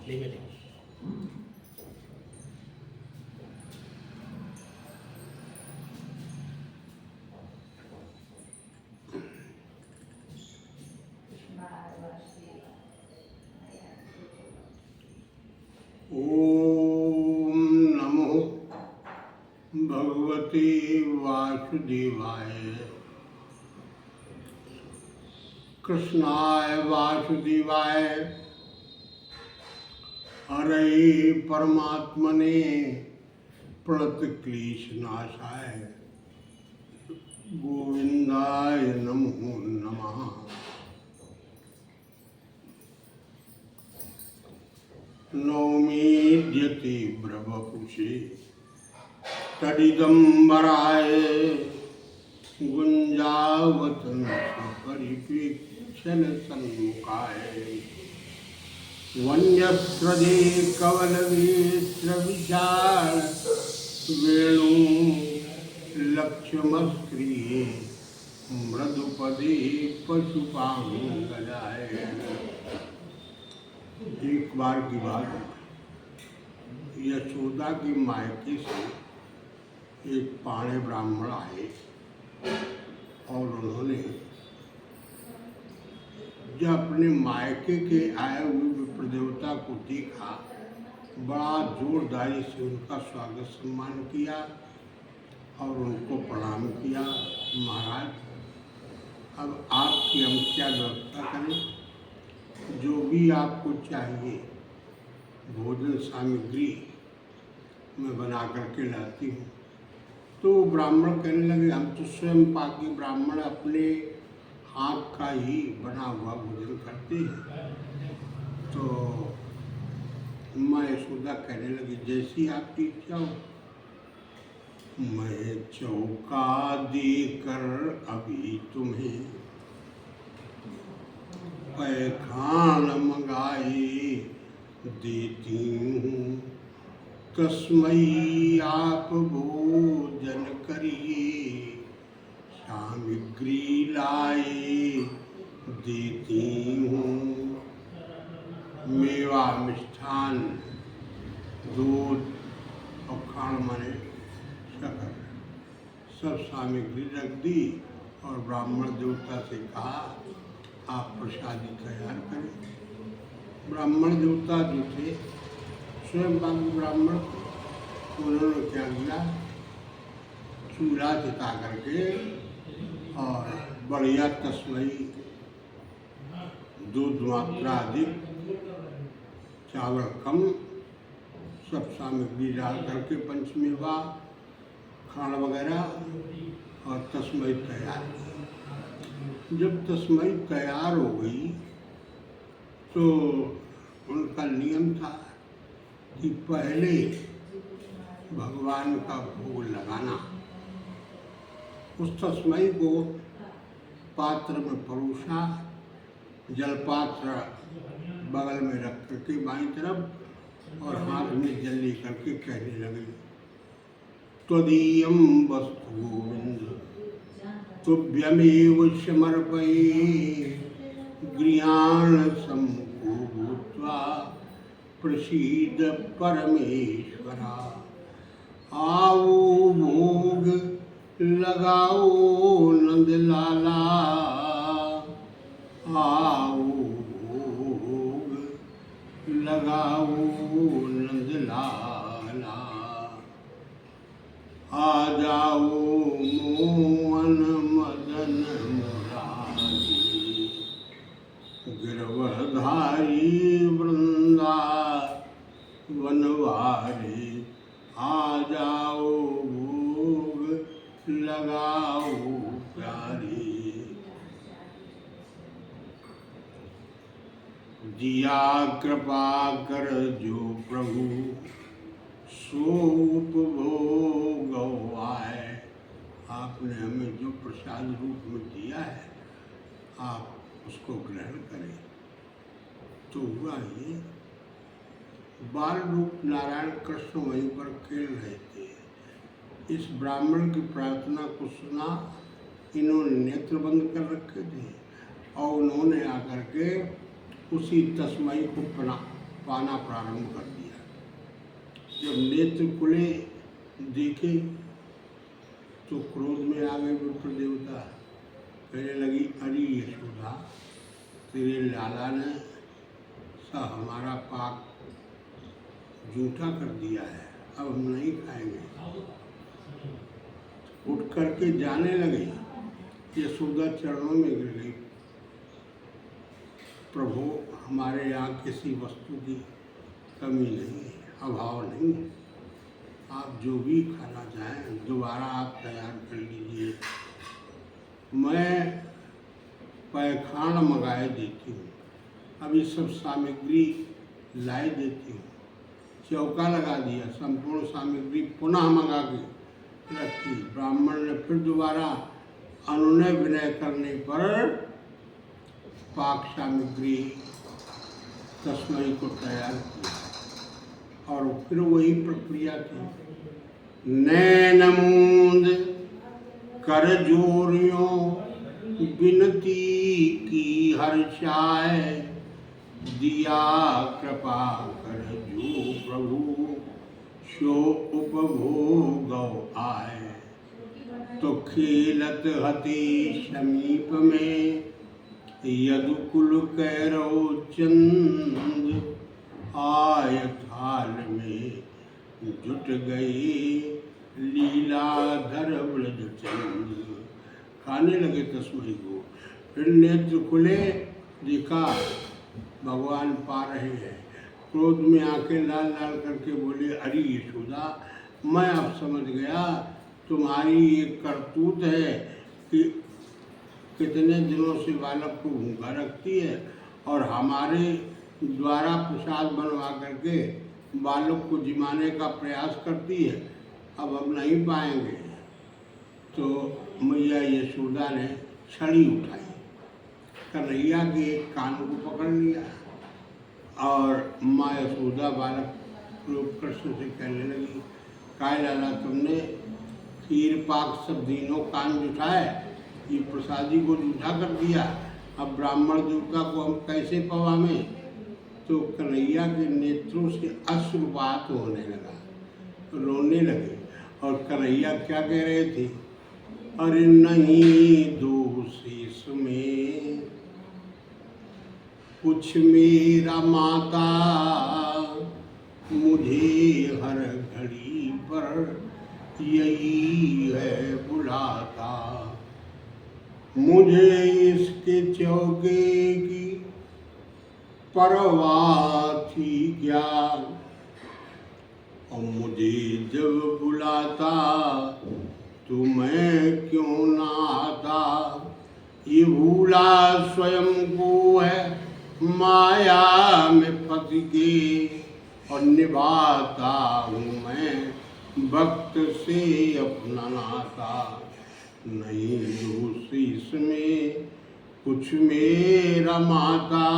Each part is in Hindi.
ओम नमो भगवते वासुदेवाय। कृष्णाय वासुदेवाय हरे परमात्मने प्रणतक्लेशनाशाय गोविंदाय नमो नमः। नौमीद्यते ब्रवपुषे तदिदम्बराय गुंजावतंस परिप्रेक्षण सन्मुखाय वन्यस्रजे कवलवेत्र विचार वेणु लक्ष्मस्त्रिये मृदुपदे पशुपांगलाय। एक बार की बात, यशोदा की मायके से एक पाणे ब्राह्मण आए और उन्होंने जब अपने मायके के आए हुए विप्र देवता को देखा, बड़ा जोरदारी से उनका स्वागत सम्मान किया और उनको प्रणाम किया। महाराज, अब आपकी हम क्या व्यवस्था करें? जो भी आपको चाहिए भोजन सामग्री मैं बना करके लाती हूँ। तो ब्राह्मण कहने लगे, हम तो स्वयं पाकी ब्राह्मण अपने हाथ का ही बना हुआ भोजन करते हैं। तो माँ यशोदा कहने लगी, जैसी आपकी इच्छा हो। मैं चौका देकर अभी तुम्हें पैखान मंगाई देती हूँ, तस्मै आप भोजन करिए, सामग्री लाए देती हूँ। मेवा, मिष्ठान, दूध और खाण माने शक्कर, सब सामग्री रख दी और ब्राह्मण देवता से कहा, आप प्रसादी तैयार करें। ब्राह्मण देवता जो थे स्वयं बाकी ब्राह्मण, उन्होंने क्या किया, चूल्हा जता करके और बढ़िया तस्मई, दूध मात्रा अधिक, चावल कम, सब सामग्री डाल करके पंचमेवा, खाण वगैरह और तस्मई तैयार। जब तस्मई तैयार हो गई तो उनका नियम था कि पहले भगवान का भोग लगाना। उस तस्मई को पात्र में परोसा, जलपात्र बगल में रख करके बाईं तरफ और हाथ में जल लेकर के कहने लगे, त्वदीयं वस्तु गोविंद तुभ्यमेव समर्पये, गृहाण सम्मुखो भूत्वा प्रसीद परमेश्वरा। आओ भोग लगाओ नंदलाला, आओ भोग लगाओ नंदलाला। आ जाओ मोहन मदन मुरारी, गिरवधारी वृंदा वनवारी। आ जाओ भोग लगाओ प्यारी, जिया कृपा कर जो प्रभु सो उपभोग आए। आपने हमें जो प्रसाद रूप में दिया है, आप उसको ग्रहण करें। तो हुआ ये, बाल रूप नारायण कृष्ण वहीं पर खेल रहे थे। इस ब्राह्मण की प्रार्थना को सुना, इन्होंने नेत्र बंद कर रखे थे और उन्होंने आकर के उसी तस्मई को पाना प्रारंभ कर दिया। जब नेत्र खुले देखे तो क्रोध में आ गए विप्र देवता। कहने लगी, अरे यशोदा, तेरे लाला ने सा हमारा पाक जूठा कर दिया है, अब हम नहीं खाएंगे। उठ करके जाने लगे। यशोदा चरणों में गिर गई, प्रभु हमारे यहाँ किसी वस्तु की कमी नहीं है, अभाव नहीं है, आप जो भी खाना चाहें दोबारा आप तैयार कर लीजिए। मैं पैखाना मंगाए देती हूँ, अभी सब सामग्री लाई देती हूँ। चौका लगा दिया, संपूर्ण सामग्री पुनः मंगा के रखी। ब्राह्मण ने फिर दोबारा अनुनय विनय करने पर पाक सामग्री तस्मई को तैयार किया और फिर वही प्रक्रिया की। नैन मूंद कर जोरियों विनती की हर्षाय, दिया कृपा कर जो प्रभु सो उपभोग आए। तो खेलत हति समीप में यदुकुल कैरव चंद, आय थाल में जुट गए लीलाधर व्रज चंद। खाने लगे तस्मई को। फिर नेत्र खुले, देखा भगवान पा रहे हैं। क्रोध में आंखें लाल लाल करके बोले, अरे यशोदा, मैं अब समझ गया तुम्हारी ये करतूत है कि कितने दिनों से बालक को भूखा रखती है और हमारे द्वारा प्रसाद बनवा करके बालक को जिमाने का प्रयास करती है, अब हम नहीं पाएंगे। तो मैया यशोदा ने छड़ी उठाई, कन्हैया के एक कान को पकड़ लिया और माँ यशोदा बालक रूप कृष्ण से कहने लगी, काय लाला, तुमने खीर पाक सब दिनों कान जुटाए, ये प्रसादी को जूठा कर दिया, अब ब्राह्मण देवता को हम कैसे पवाएं? तो कन्हैया के नेत्रों से अश्रुपात होने लगा, रोने लगे। और कन्हैया क्या कह रहे थे, अरे नहीं दोष इसमें कुछ मेरा माता, मुझे हर घड़ी पर यही है बुलाता। मुझे इसके चौके की परवाह थी क्या, और मुझे जब बुलाता तो मैं क्यों ना आता। ये भूला स्वयं को है माया में फंस के, और निभाता हूँ मैं भक्त से अपना नाता। नहीं दोष इसमें कुछ मेरा माता,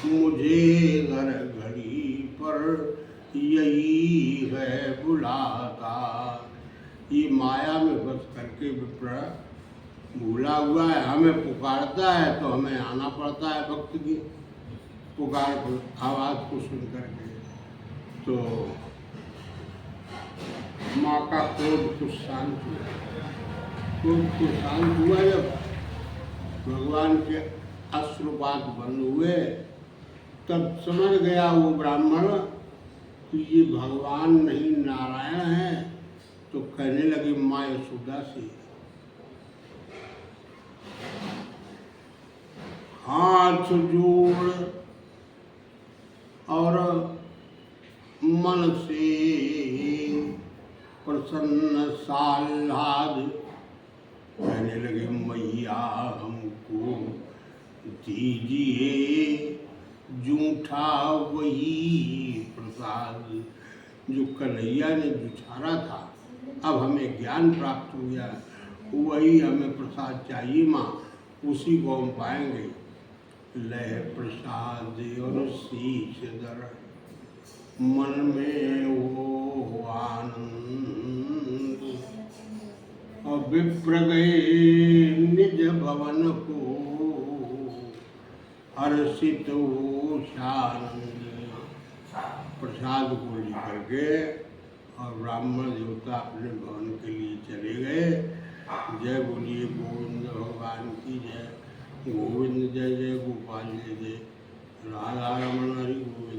मुझे हर घड़ी पर यही है बुलाता। ये माया में फंस करके विप्र भूला हुआ है, हमें पुकारता है तो हमें आना पड़ता है भक्त की पुकार को, आवाज़ को सुन करके। तो माँ का क्रोध कुछ शांत हुआ। क्रोध कुछ शांत हुआ जब भगवान के अश्रुपात बंद हुए, तब समझ गया वो ब्राह्मण कि ये भगवान नहीं नारायण है। तो कहने लगे माँ यशोदा से, हाथ जोड़ और मन से प्रसन्न साल्हाद, कहने लगे मैया हमको दीजिए जूठा वही प्रसाद जो कन्हैया ने जुठारा था। अब हमें ज्ञान प्राप्त हो गया, वही हमें प्रसाद चाहिए माँ, उसी को हम पाएंगे। लय प्रसाद और शीश दर, मन में वो आनंद, और विप्र गए निज भवन को, हर्षित हो शानंद। प्रसाद को लेकर के और ब्राह्मण देवता अपने भवन के लिए चले गए। जय बोलिए गोविंद भगवान की जय। गोविंद जय जय गोपाल जय जय। राधा रमण हरि गोविंद।